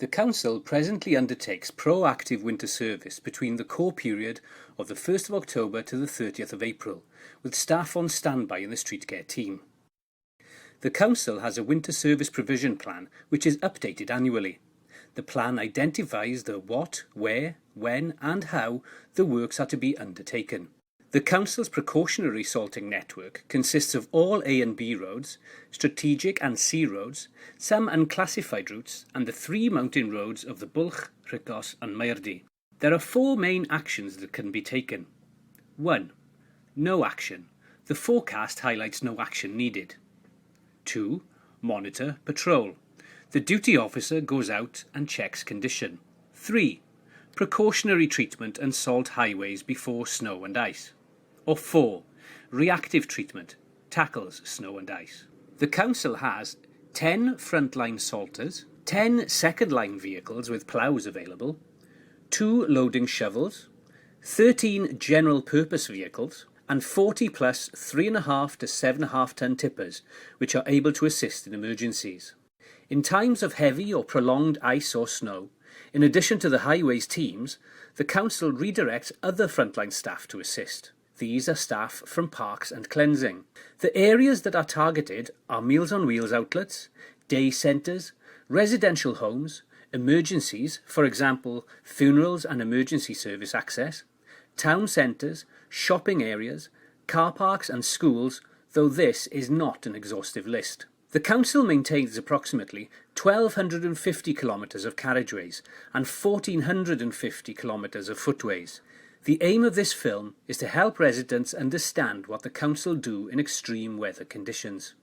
The Council presently undertakes proactive winter service between the core period of the 1st of October to the 30th of April, with staff on standby in the street care team. The Council has a winter service provision plan which is updated annually. The plan identifies the what, where, when and how the works are to be undertaken. The Council's precautionary salting network consists of all A and B roads, strategic and C roads, some unclassified routes and the 3 mountain roads of the Bwlch, Rhugos and Maerdy. There are 4 main actions that can be taken. 1. No action. The forecast highlights no action needed. 2. Monitor, patrol. The duty officer goes out and checks condition. 3. Precautionary treatment and salt highways before snow and ice. Or 4. Reactive treatment, tackles snow and ice. The Council has 10 frontline salters, 10 second-line vehicles with ploughs available, 2 loading shovels, 13 general-purpose vehicles, and 40 plus 3.5 to 7.5 ton tippers, which are able to assist in emergencies. In times of heavy or prolonged ice or snow, in addition to the highways teams, the Council redirects other frontline staff to assist. These are staff from Parks and Cleansing. The areas that are targeted are Meals on Wheels outlets, day centres, residential homes, emergencies, for example, funerals and emergency service access, town centres, shopping areas, car parks and schools, though this is not an exhaustive list. The Council maintains approximately 1,250 kilometres of carriageways and 1,450 kilometres of footways. The aim of this film is to help residents understand what the Council do in extreme weather conditions.